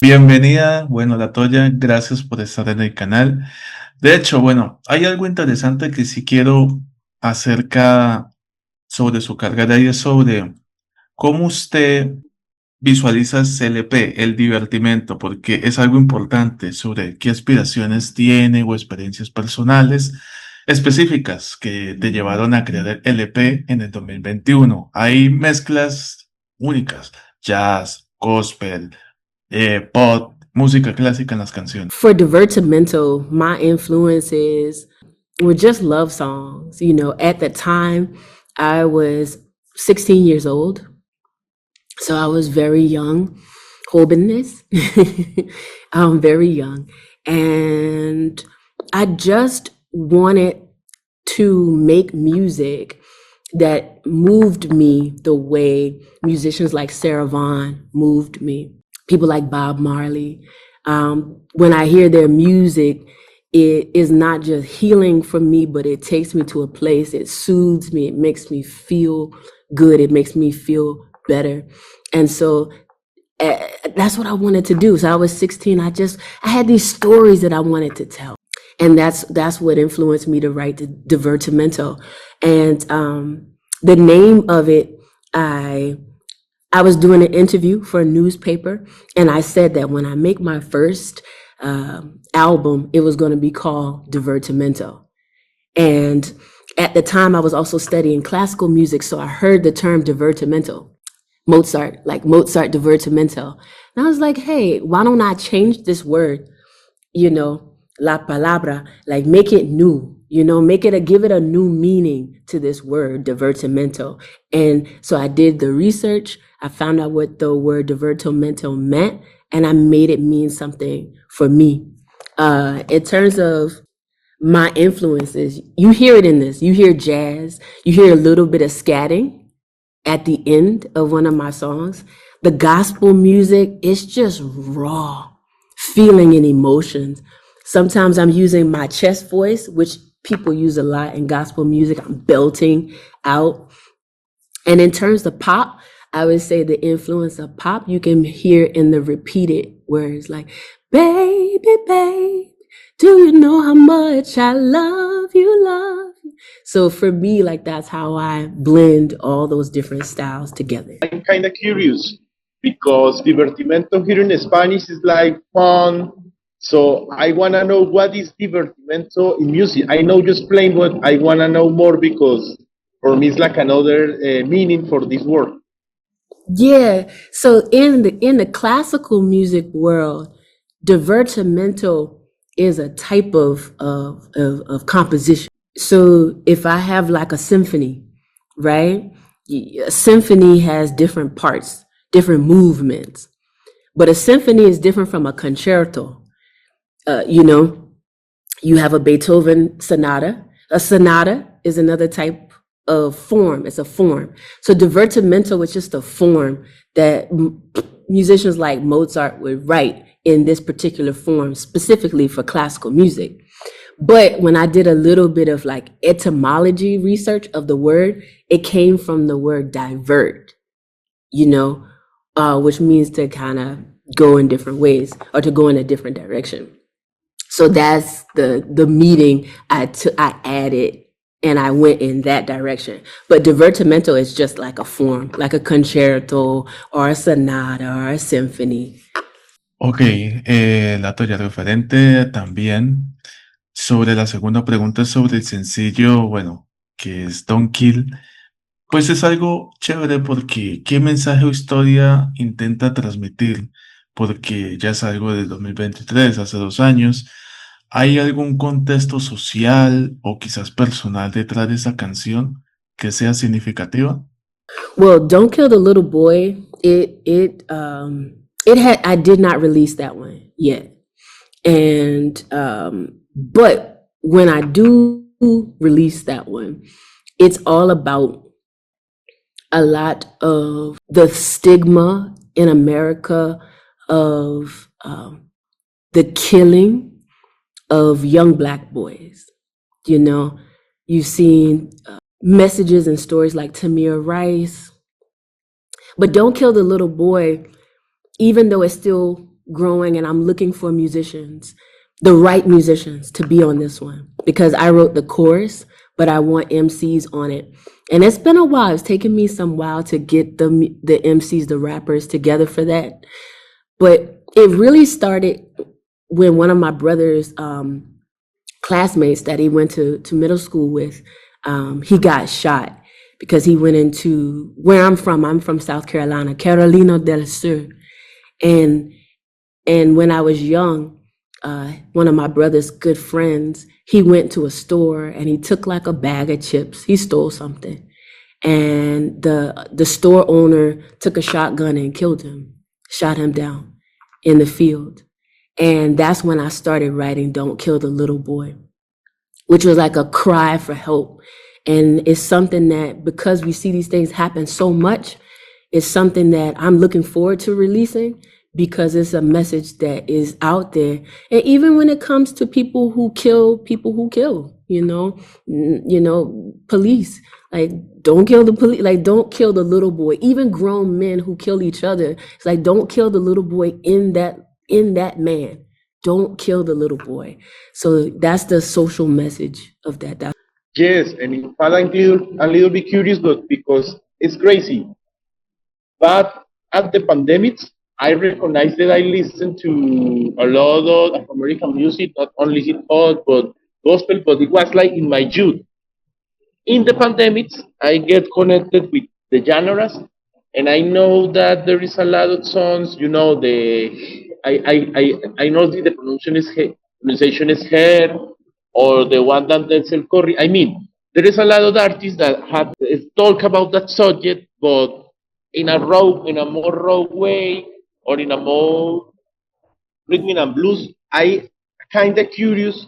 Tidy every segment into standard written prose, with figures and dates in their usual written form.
Bienvenida, bueno, LaToya, gracias por estar en el canal. De hecho, bueno, hay algo interesante que sí quiero acerca sobre su carrera y es sobre cómo usted visualiza el CLP, el divertimento, porque es algo importante sobre qué aspiraciones tiene o experiencias personales específicas que te llevaron a crear el LP en el 2021. Hay mezclas únicas, jazz, gospel, pop, música clásica en las canciones. For divertimento, my influences were just love songs. You know, at the time, I was 16 years old, so I was very young, holding I'm very young, and I just wanted to make music that moved me the way musicians like Sarah Vaughan moved me, people like Bob Marley. When I hear their music, it is not just healing for me, but it takes me to a place, it soothes me, it makes me feel good, it makes me feel better. And so that's what I wanted to do. So I was 16. I had these stories that I wanted to tell. And that's what influenced me to write the Divertimento. And the name of it, I was doing an interview for a newspaper, and I said that when I make my first album, it was going to be called Divertimento. And at the time, I was also studying classical music, so I heard the term Divertimento, Mozart, like Mozart Divertimento. And I was like, hey, why don't I change this word, la palabra, like make it new, give it a new meaning to this word, divertimento. And so I did the research. I found out what the word divertimento meant, and I made it mean something for me. In terms of my influences, you hear it in this. You hear jazz. You hear a little bit of scatting at the end of one of my songs. The gospel music is just raw feeling and emotions. Sometimes I'm using my chest voice, which people use a lot in gospel music. I'm belting out. And in terms of pop, I would say the influence of pop, you can hear in the repeated words like, baby, babe, do you know how much I love you, love you? So for me, like that's how I blend all those different styles together. I'm kind of curious because divertimento here in Spanish is like fun. So I want to know what is divertimento in music. I know you explained, but I want to know more because for me it's like another meaning for this word. Yeah. So in the classical music world, divertimento is a type of composition. So if I have like a symphony, right? A symphony has different parts, different movements, but a symphony is different from a concerto. You have a Beethoven sonata. A sonata is another type of form. It's a form. So divertimento is just a form that musicians like Mozart would write in this particular form, specifically for classical music. But when I did a little bit of like etymology research of the word, it came from the word divert, which means to kind of go in different ways or to go in a different direction. So that's the meaning I added, and I went in that direction. But divertimento is just like a form, like a concerto or a sonata or a symphony. Ok, LaToya, referente también sobre la segunda pregunta sobre el sencillo, bueno, que es Don't Kill, pues es algo chévere porque qué mensaje o historia intenta transmitir, porque ya es algo del 2023, hace 2 años. ¿Hay algún contexto social o quizás personal detrás de esa canción que sea significativa? Well, Don't Kill the Little Boy, I did not release that one yet. And but when I do release that one, it's all about a lot of the stigma in America of the killing of young Black boys. You've seen messages and stories like Tamir Rice, but Don't Kill the Little Boy, even though it's still growing, and I'm looking for musicians, the right musicians to be on this one, because I wrote the chorus, but I want MCs on it. And it's been a while. It's taken me some while to get the MCs, the rappers together for that. But it really started when one of my brother's classmates that he went to middle school with, he got shot because he went into where I'm from. I'm from South Carolina, Carolina del Sur. And when I was young, one of my brother's good friends, he went to a store and he took like a bag of chips. He stole something. And the store owner took a shotgun and killed him, shot him down in the field. And that's when I started writing Don't Kill the Little Boy, which was like a cry for help. And it's something that, because we see these things happen so much, it's something that I'm looking forward to releasing, because it's a message that is out there. And even when it comes to people who kill, police, like, don't kill the police, like, don't kill the little boy. Even grown men who kill each other, it's like, don't kill the little boy in that man. Don't kill the little boy. So that's the social message of that. Yes, and in fact, I'm a little bit curious, but because it's crazy. But at the pandemic, I recognize that I listen to a lot of American music, not only hip hop, but gospel, but it was like in my youth. In the pandemic, I get connected with the genres, and I know that there is a lot of songs. You know, I know the pronunciation is hair, or the one that Denzel Curry. I mean, there is a lot of artists that have talk about that subject, but in a more raw way, or in a more rhythm and blues. I kind of curious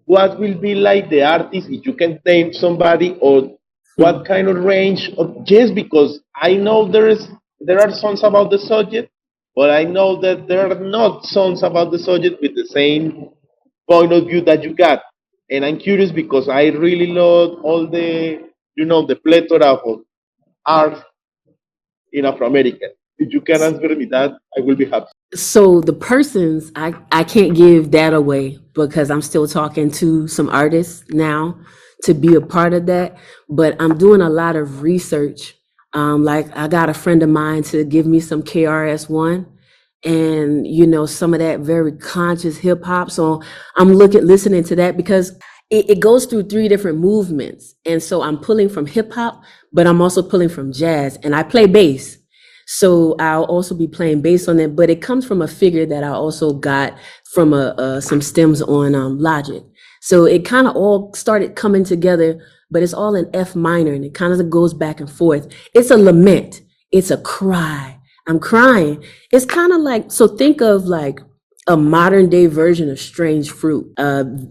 what will be like the artist, if you can name somebody, or what kind of range of, yes, because I know there are songs about the subject, but I know that there are not songs about the subject with the same point of view that you got. And I'm curious because I really love all the, the plethora of art in Afro American. If you can answer me that, I will be happy. So the persons, I can't give that away, because I'm still talking to some artists now to be a part of that. But I'm doing a lot of research. Like, I got a friend of mine to give me some KRS-One and, some of that very conscious hip hop. So I'm listening to that, because it goes through 3 different movements. And so I'm pulling from hip hop, but I'm also pulling from jazz, and I play bass. So I'll also be playing bass on that, but it comes from a figure that I also got from some stems on Logic. So it kind of all started coming together, but it's all in F minor, and it kind of goes back and forth. It's a lament. It's a cry. I'm crying. It's kind of like, so think of like a modern day version of Strange Fruit.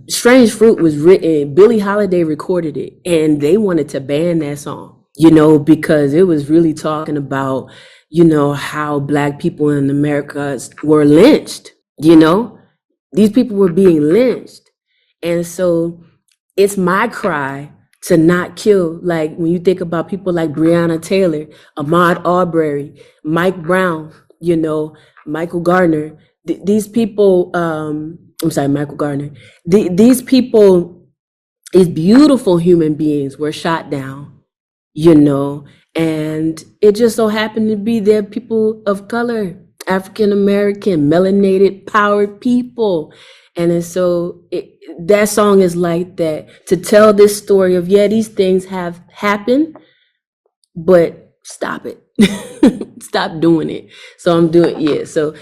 Strange Fruit was written, Billie Holiday recorded it, and they wanted to ban that song, because it was really talking about, how Black people in America were lynched, these people were being lynched. And so it's my cry to not kill. Like, when you think about people like Breonna Taylor, Ahmaud Arbery, Mike Brown, Michael Gardner, these people, Michael Gardner, these people, these beautiful human beings were shot down, and it just so happened to be they're people of color, African American, melanated, powered people. And so that song is like that, to tell this story of, yeah, these things have happened, but stop it. Stop doing it. So I'm doing, yeah. So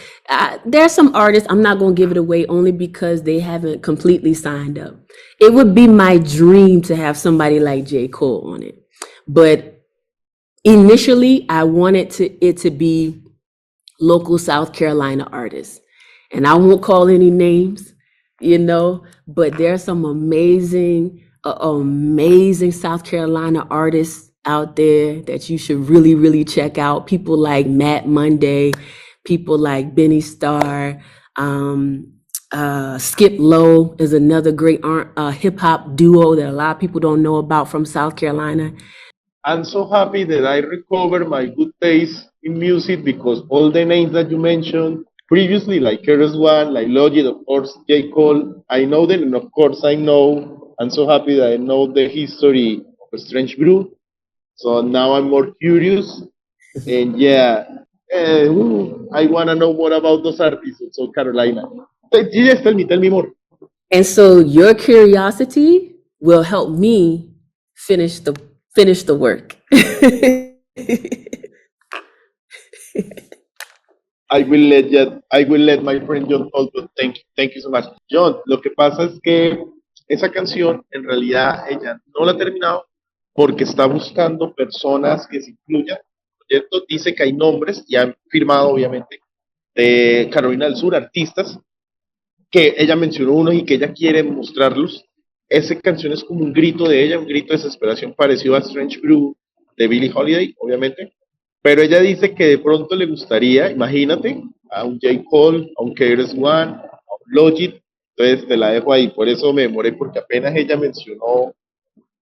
there's some artists, I'm not going to give it away only because they haven't completely signed up. It would be my dream to have somebody like J. Cole on it. But initially, I wanted it to be local South Carolina artists. And I won't call any names, but there's some amazing South Carolina artists out there that you should really, really check out. People like Matt Monday, people like Benny Starr, Skip Lowe is another great hip hop duo that a lot of people don't know about from South Carolina. I'm so happy that I recovered my good taste in music, because all the names that you mentioned, previously, like Keras One, like Logic, of course, J. Cole. I know them, and of course, I know. I'm so happy that I know the history of Strange Brew. So now I'm more curious, and yeah, I wanna know more about those artists in South Carolina. Yes, tell me more. And so your curiosity will help me finish the finish the work. I will let my friend John talk, but thank you so much. John, lo que pasa es que esa canción, en realidad, ella no la ha terminado porque está buscando personas que se incluyan. ¿Cierto? Dice que hay nombres, y han firmado, obviamente, de Carolina del Sur, artistas, que ella mencionó unos y que ella quiere mostrarlos. Esa canción es como un grito de ella, un grito de desesperación parecido a Strange Brew de Billie Holiday, obviamente. Pero ella dice que de pronto le gustaría, imagínate, a un J. Cole, a un KRS One, a un Logic. Entonces te la dejo ahí. Por eso me demoré, porque apenas ella mencionó,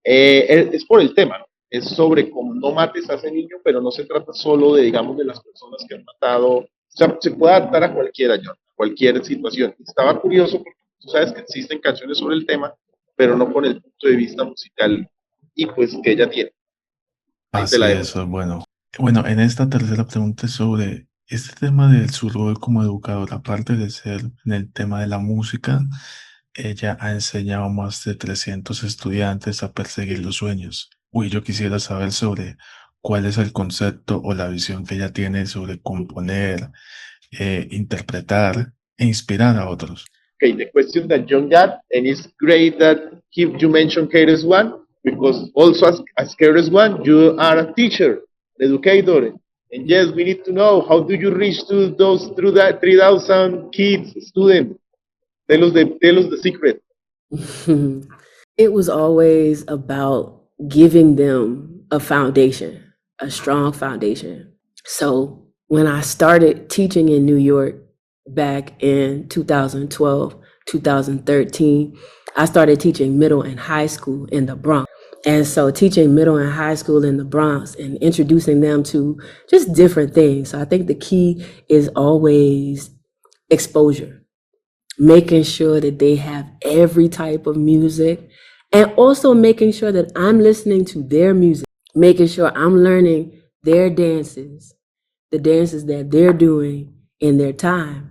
es por el tema, ¿no? Es sobre cómo no mates a ese niño, pero no se trata solo de, digamos, de las personas que han matado. O sea, se puede adaptar a cualquiera, John, a cualquier situación. Estaba curioso porque tú sabes que existen canciones sobre el tema, pero no con el punto de vista musical y pues que ella tiene. Ahí te la Así dejo. es, bueno. Bueno, en esta tercera pregunta es sobre este tema de su rol como educador, aparte de ser en el tema de la música, ella ha enseñado a más de 300 estudiantes a perseguir los sueños. Uy, yo quisiera saber sobre cuál es el concepto o la visión que ella tiene sobre componer, interpretar e inspirar a otros. Okay, the question that John got, and it's great that you mentioned KRS One, because also as KRS One, you are a teacher, an educator, and yes, we need to know how do you reach to those through that 3,000 kids, students. Tell us the secret. It was always about giving them a foundation, a strong foundation. So when I started teaching in New York back in 2012, 2013, I started teaching middle and high school in the Bronx. And so teaching middle and high school in the Bronx and introducing them to just different things. So I think the key is always exposure, making sure that they have every type of music, and also making sure that I'm listening to their music, making sure I'm learning their dances, the dances that they're doing in their time.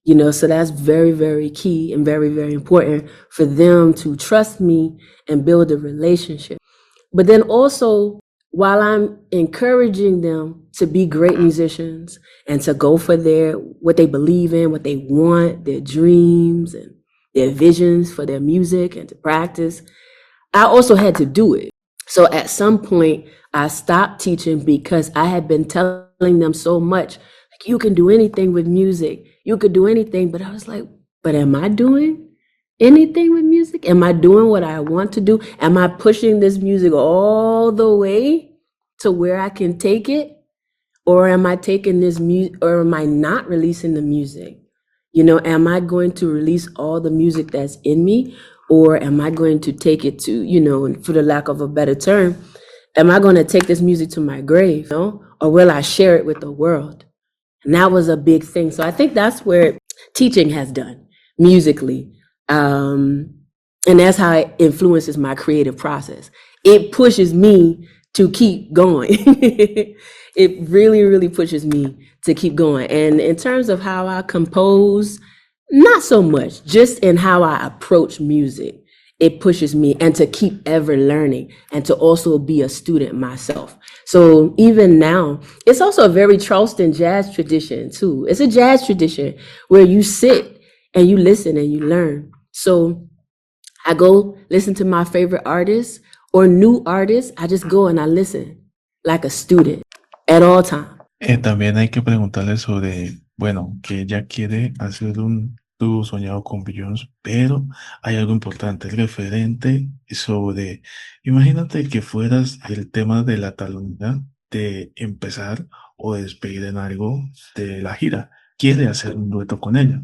So that's very, very key and very, very important for them to trust me and build a relationship. But then also, while I'm encouraging them to be great musicians and to go for what they believe in, what they want, their dreams and their visions for their music and to practice, I also had to do it. So at some point, I stopped teaching because I had been telling them so much, like, you can do anything with music. You could do anything. But I was like, but am I doing anything with music? Am I doing what I want to do? Am I pushing this music all the way to where I can take it? Or am I taking this music, or am I not releasing the music? Am I going to release all the music that's in me? Or am I going to take it to, for the lack of a better term, am I going to take this music to my grave? Or will I share it with the world? And that was a big thing. So I think that's where teaching has done musically. And that's how it influences my creative process. It pushes me to keep going. It really, really pushes me to keep going. And in terms of how I compose, not so much, just in how I approach music. It pushes me, and to keep ever learning and to also be a student myself. So even now, it's also a very Charleston jazz tradition too. It's a jazz tradition where you sit and you listen and you learn. So I go listen to my favorite artists or new artists. I just go and I listen like a student at all times. También hay que preguntarle sobre, bueno, que ella quiere hacer un dúo soñado con Beyoncé, pero hay algo importante, el referente sobre, imagínate que fueras el tema de la talonidad de empezar o despedir en algo de la gira. Quiere hacer un dueto con ella.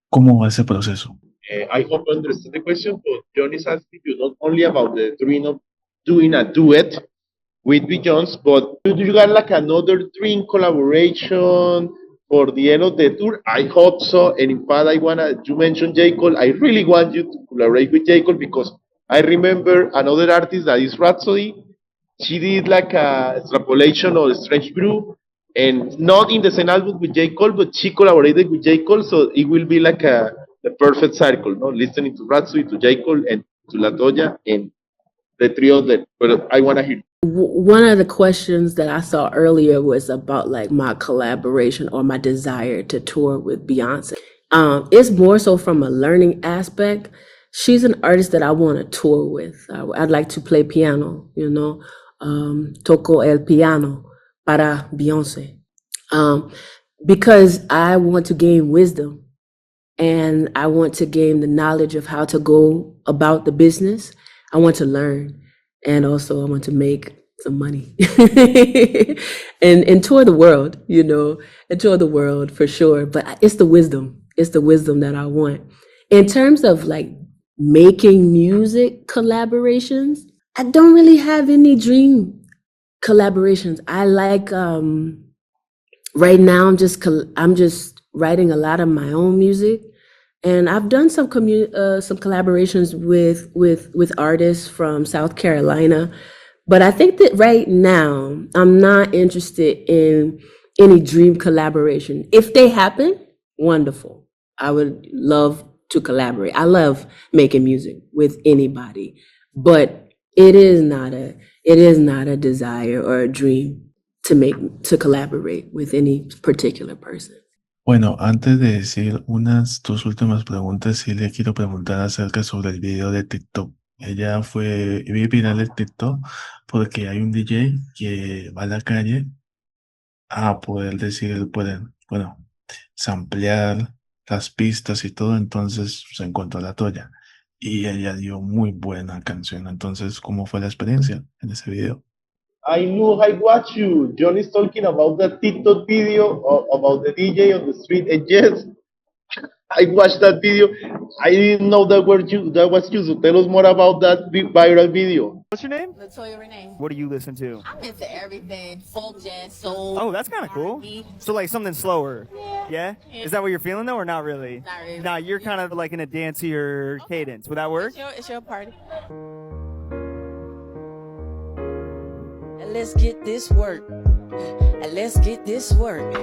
¿Cómo va ese proceso? I hope you understand the question, but John is asking you not only about the dream of doing a duet with Beyonce, but do you got like another dream collaboration for the end of the tour. I hope so. And in fact, you mentioned J. Cole. I really want you to collaborate with J. Cole because I remember another artist that is Rhapsody. She did like a extrapolation of Strange Brew, and not in the same album with J. Cole, but she collaborated with J. Cole, so it will be like the perfect circle, no? Listening to Rhapsody, to J. Cole, and to LaToya, and the three of them. But I want to hear. One of the questions that I saw earlier was about like my collaboration or my desire to tour with Beyonce. It's more so from a learning aspect. She's an artist that I want to tour with. I'd like to play piano, toco el piano para Beyonce. Because I want to gain wisdom and I want to gain the knowledge of how to go about the business. I want to learn. And also I want to make some money and tour the world, and tour the world for sure. But it's the wisdom. It's the wisdom that I want. In terms of like making music collaborations, I don't really have any dream collaborations. I like, right now I'm just writing a lot of my own music. And I've done some collaborations with artists from South Carolina, but I think that right now I'm not interested in any dream collaboration. If they happen, wonderful. I would love to collaborate. I love making music with anybody, but it is not a desire or a dream to collaborate with any particular person. Bueno, antes de decir tus últimas preguntas, sí le quiero preguntar acerca sobre el video de TikTok. Ella fue viral en TikTok porque hay un DJ que va a la calle a poder decir, samplear las pistas y todo, entonces se encontró a LaToya y ella dio muy buena canción. Entonces, ¿cómo fue la experiencia en ese video? I knew I watched you. John is talking about the TikTok video about the DJ on the street, and yes, I watched that video. I didn't know that was you. So tell us more about that viral video. What's your name? LaToya Renea. What do you listen to? I'm into everything. Folk, jazz, soul. Oh, that's kind of cool. So like something slower. Yeah? Is that what you're feeling though, or not really? Not really. Nah, you're kind of like in a dancier cadence. Would that work? It's your party. Let's get this work. Let's get this work.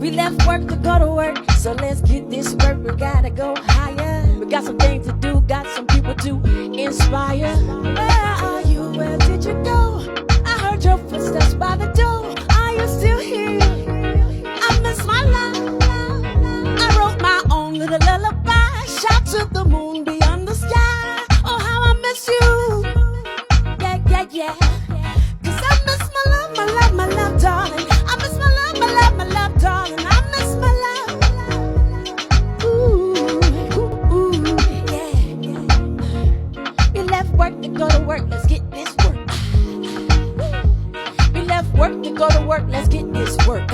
We left work to go to work, so let's get this work. We gotta go higher. We got some things to do, got some people to inspire. Where are you? Where did you go? I heard your footsteps by the door. Are you still here? I miss my love. I wrote my own little lullaby. Shout to the moon beyond the sky. Oh, how I miss you. Yeah. Cause I miss my love, darling. I miss my love, darling. I miss my love. Ooh, yeah. We left work to go to work, let's get this work. We left work to go to work, let's get this work.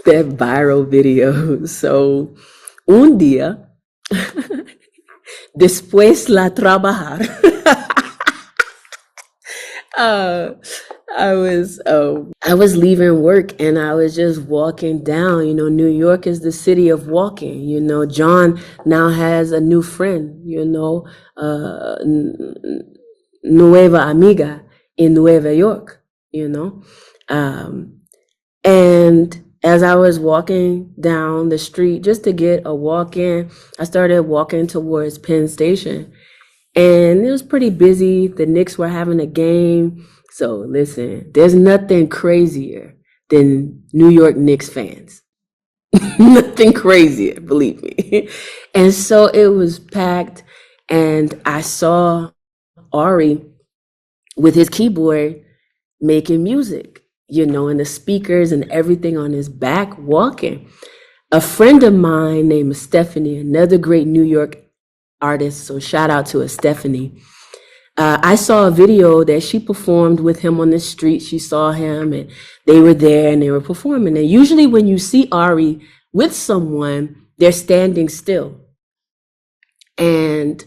That viral video. So, un día, después la trabajar. I was leaving work and I was just walking down. New York is the city of walking. Jhon now has a new friend, nueva amiga in Nueva York, and as I was walking down the street just to get a walk in, I started walking towards Penn Station. And it was pretty busy. The Knicks were having a game. So listen, there's nothing crazier than New York Knicks fans. Nothing crazier, believe me. And so it was packed. And I saw Ari with his keyboard making music, and the speakers and everything on his back walking. A friend of mine named Stephanie, another great New York artist, so shout out to Stephanie. I saw a video that she performed with him on the street. She saw him and they were there and they were performing. And usually when you see Ari with someone, they're standing still. And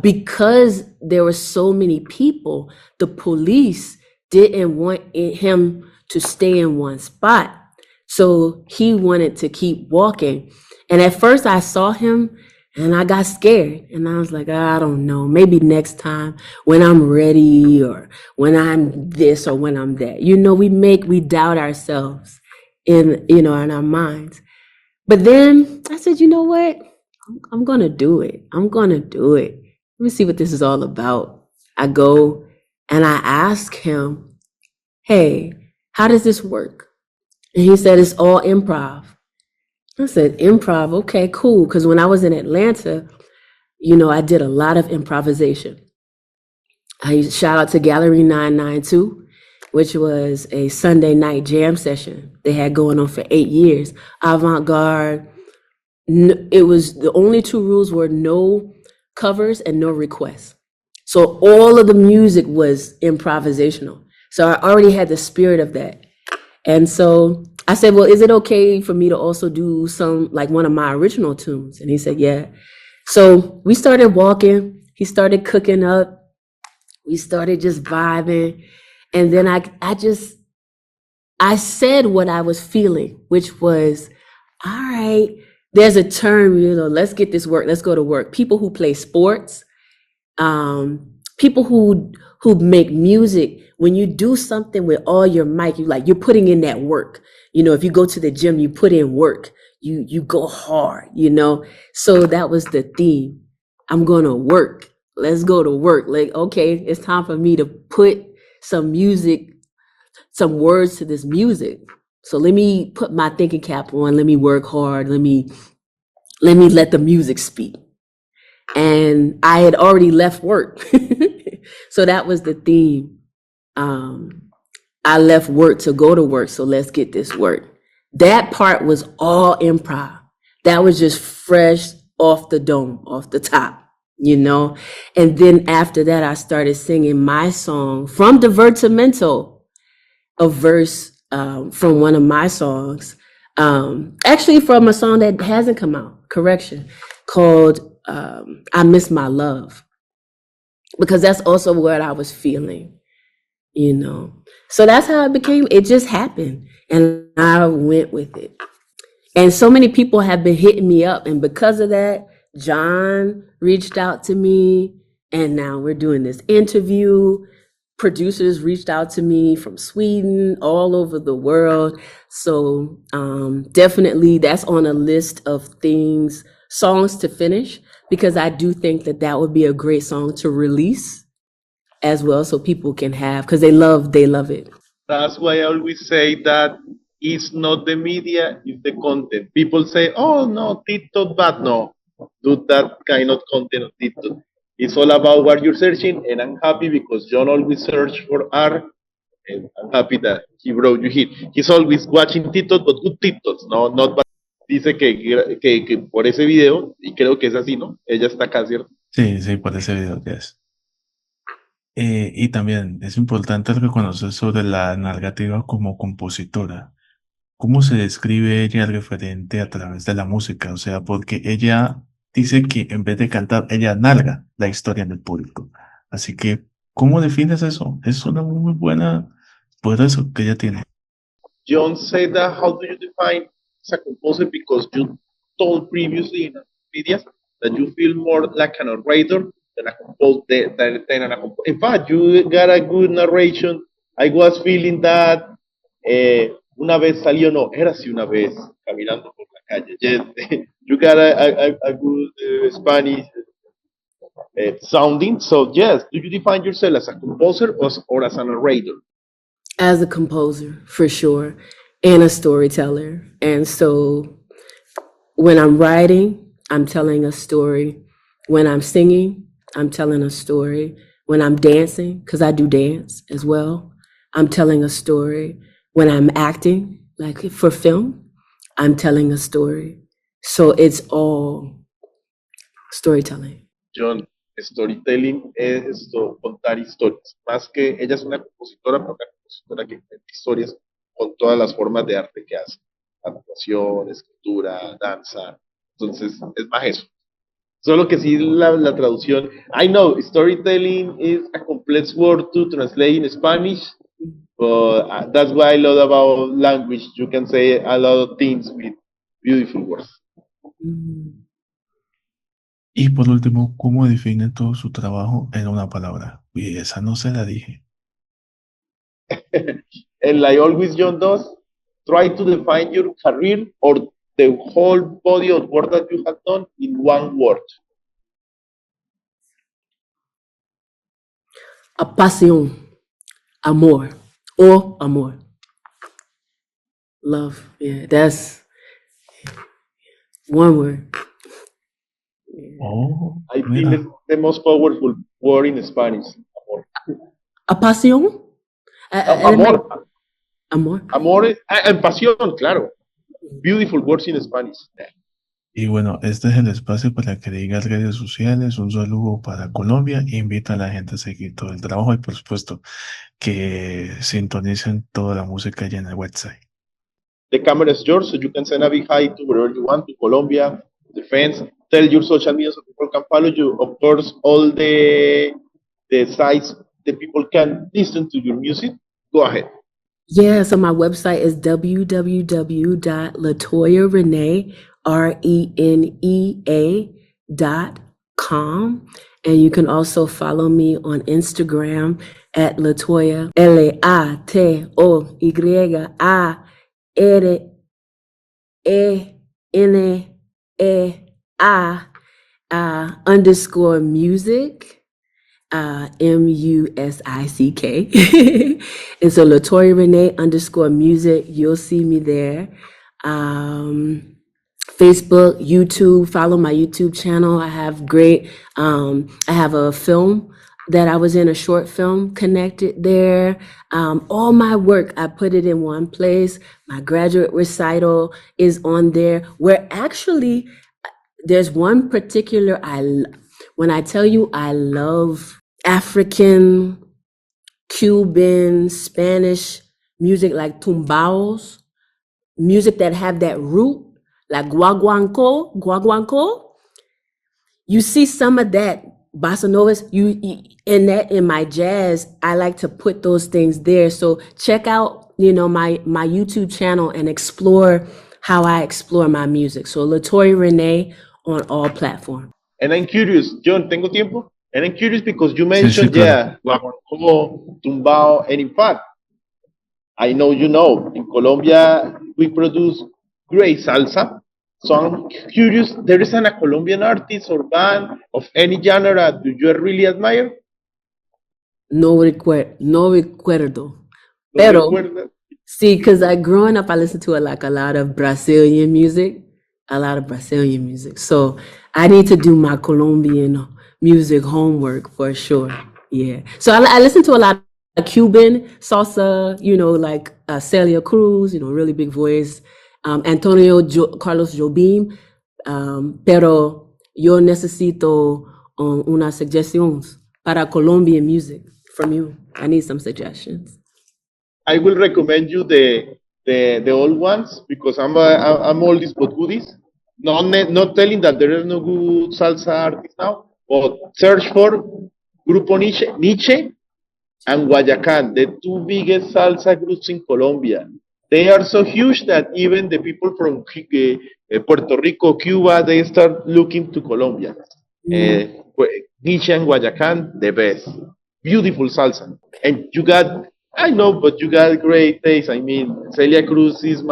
because there were so many people, the police didn't want him to stay in one spot. So he wanted to keep walking. And at first I saw him and I got scared. And I was like, I don't know, maybe next time when I'm ready or when I'm this or when I'm that. We doubt ourselves in our minds. But then I said, you know what? I'm going to do it. I'm going to do it. Let me see what this is all about. I go and I ask him, hey, how does this work? And he said, it's all improv. I said, improv, okay, cool. Because when I was in Atlanta, I did a lot of improvisation. I shout out to Gallery 992, which was a Sunday night jam session they had going on for 8 years. Avant-garde. It was, the only two rules were no covers and no requests. So all of the music was improvisational. So I already had the spirit of that. And so I said, well, is it okay for me to also do some, like one of my original tunes? And he said, yeah. So we started walking. He started cooking up. We started just vibing. And then I said what I was feeling, which was, all right, there's a term, let's get this work. Let's go to work. People who play sports, people who make music, when you do something with all your might, you're putting in that work. If you go to the gym, you put in work, you go hard, so that was the theme. I'm going to work. Let's go to work. Like, okay, it's time for me to put some music, some words to this music. So let me put my thinking cap on. Let me work hard. Let me let the music speak. And I had already left work. So that was the theme. I left work to go to work. So let's get this work. That part was all improv. That was just fresh off the dome, off the top, And then after that, I started singing my song from Divertimento, a verse from one of my songs. Actually from a song that hasn't come out, correction, called I Miss My Love. Because that's also what I was feeling, So that's how it just happened. And I went with it. And so many people have been hitting me up. And because of that, Jhon reached out to me. And now we're doing this interview. Producers reached out to me from Sweden, all over the world. So definitely that's on a list of songs to finish, because I do think that would be a great song to release as well, so people can have, because they love it. That's why I always say that it's not the media, it's the content. People say, oh no, TikTok bad. No, do that kind of content on TikTok. It's all about what you're searching, and I'm happy because Jhon always search for art, and I'm happy that he brought you here. He's always watching TikTok, but good TikToks, no, not bad. Dice que por ese video, y creo que es así, ¿no? Ella está acá, ¿cierto? Sí, sí, por ese video que es. Y también es importante reconocer sobre la narrativa como compositora. ¿Cómo se describe ella referente a través de la música? O sea, porque ella dice que en vez de cantar, ella narra la historia en el público. Así que, ¿cómo defines eso? Es una muy buena poder eso que ella tiene. Jhon said that, how do you define as a composer? Because you told previously in videos that you feel more like a narrator than a composer. In fact, you got a good narration. I was feeling that una vez salió, no, era así una vez, caminando por la calle. Yes, you got a good Spanish sounding. So yes, do you define yourself as a composer or as a narrator? As a composer, for sure, and a storyteller. And so when I'm writing, I'm telling a story. When I'm singing, I'm telling a story. When I'm dancing, because I do dance as well, I'm telling a story. When I'm acting, like for film, I'm telling a story. So it's all storytelling. Jhon, storytelling es esto, contar historias. Más que ella es una compositora, pero una compositora que cuenta historias con todas las formas de arte que hace. Actuación, escritura, danza. Entonces, es más eso. Solo que sí la traducción. I know, storytelling is a complex word to translate in Spanish. But that's what I love about language. You can say a lot of things with beautiful words. Mm. Y por último, ¿cómo define todo su trabajo en una palabra? Y esa no se la dije. And like always John does, try to define your career or the whole body of work that you have done in one word. Pasión, amor, o amor, love. Yeah, that's one word. Oh, I think mira. it's the most powerful word in Spanish. Amor. Pasión. Amor. Amor. Amor and pasión, claro. Beautiful words in Spanish. Y bueno, este es el espacio para que digas redes sociales, un saludo para Colombia, invita a la gente a seguir todo el trabajo y por supuesto que sintonicen toda la música allá en el website. The camera is yours, so you can send a big hi to wherever you want, to Colombia, the fans. Tell your social media so people can follow you. Of course, all the sites that people can listen to your music. Go ahead. Yeah, so my website is www.latoyarenea.com. And you can also follow me on Instagram at LaToya, LATOYARENEA _music. MUSICK. And so LaToya Renee _music, you'll see me there. Facebook, YouTube, follow my YouTube channel. I have I have a film that I was in, a short film connected there. All my work, I put it in one place. My graduate recital is on there, where actually there's one particular, when I tell you I love African, Cuban, Spanish music like tumbaos, music that have that root, like guaguanco. You see some of that bossa novas. In my jazz, I like to put those things there. So check out, my YouTube channel and explore how I explore my music. So LaToya Renee on all platforms. And I'm curious, John, ¿tengo tiempo? And I'm curious because you Sí, sí, mentioned, claro. guaguancó, tumbao, and in fact, I know you know, in Colombia, we produce great salsa. So I'm curious, there is a Colombian artist or band of any genre that you really admire? No recuerdo. ¿No Pero, recuerdas? see, because growing up, I listened to a lot of Brazilian music, So I need to do my Colombian music homework for sure. Yeah. So I listen to a lot of Cuban salsa, like Celia Cruz, really big voice, Carlos Jobim. Pero yo necesito unas suggestions para Colombian music from you. I need some suggestions. I will recommend you the old ones because I'm oldies but goodies. Not telling that there are no good salsa artists now, but search for Grupo Nietzsche and Guayacán, the two biggest salsa groups in Colombia. They are so huge that even the people from Puerto Rico, Cuba, they start looking to Colombia. Nietzsche and Guayacán, the best. Beautiful salsa. And you got, I know, but you got great taste. I mean, Celia Cruz it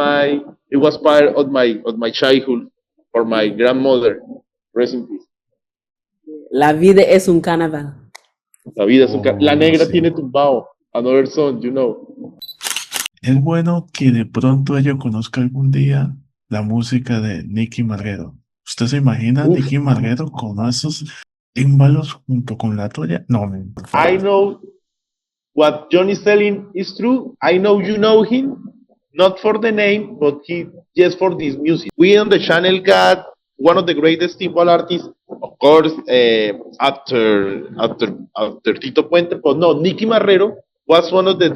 was part of my childhood for my grandmother. Rest in peace. La vida es un carnaval. La vida es la negra sí. tiene tumbao. Another song, you know. Es bueno que de pronto ella conozca algún día la música de Nicky Marrero. ¿Usted se imagina a Nicky Marrero con esos címbalos junto con LaToya? No, por favor. I know what John is telling is true. I know you know him, not for the name, but just for this music. We on the channel got one of the greatest timbal artists, of course, after Tito Puente, but no, Nicky Marrero was one of the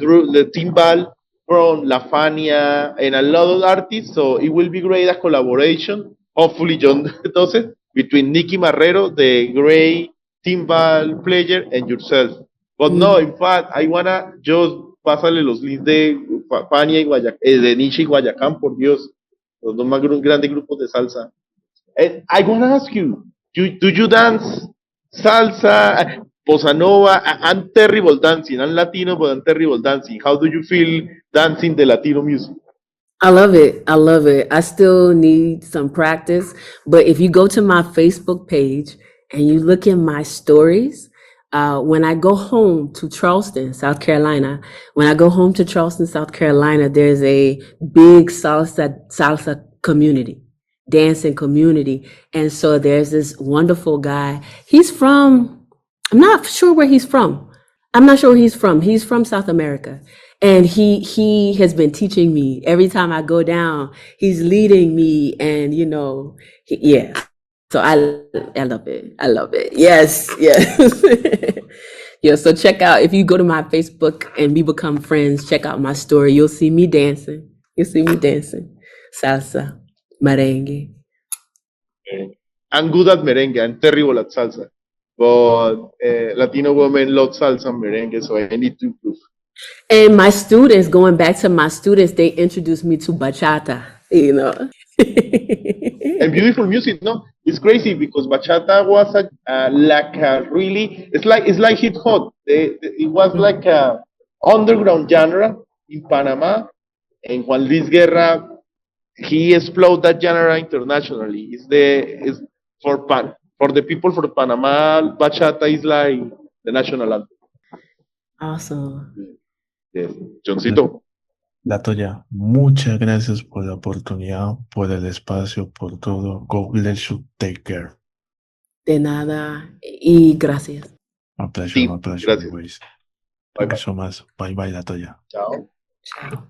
timbal from La Fania and a lot of artists, so it will be great a collaboration. Hopefully John does it between Nicky Marrero, the great timbal player, and yourself. But no, in fact, I wanna just pásale los links de Fania y Guayacán, de Nietzsche y Guayacán, por Dios, los dos más grandes grupos de salsa. I want to ask you, do you dance salsa, bossa nova? I'm terrible dancing. I'm Latino, but I'm terrible dancing. How do you feel dancing the Latino music? I love it. I love it. I still need some practice, but if you go to my Facebook page and you look in my stories, when I go home to Charleston, South Carolina, there's a big salsa community, dancing community. And so there's this wonderful guy. I'm not sure where he's from. He's from South America. And he has been teaching me every time I go down. He's leading me, and yeah. So I love it. I love it. Yes, yes. Yeah. So check out, if you go to my Facebook and we become friends. Check out my story. You'll see me dancing. Salsa, merengue. I'm good at merengue. I'm terrible at salsa. But Latino women love salsa and merengue, so I need to improve. And my students, going back to my students, they introduced me to bachata, And beautiful music, no? It's crazy because bachata was it's like hip hop. It was like a underground genre in Panama, and Juan Luis Guerra, he exploded that genre internationally. It's for the people for Panama, bachata is like the national anthem. Awesome. Yes. Johncito. LaToya, muchas gracias por la oportunidad, por el espacio, por todo. God bless you. Take care. De nada y gracias. My pleasure, Sí, my pleasure. gracias. Always. Bye, Thank you so much. Bye bye, LaToya. Chao. Chao.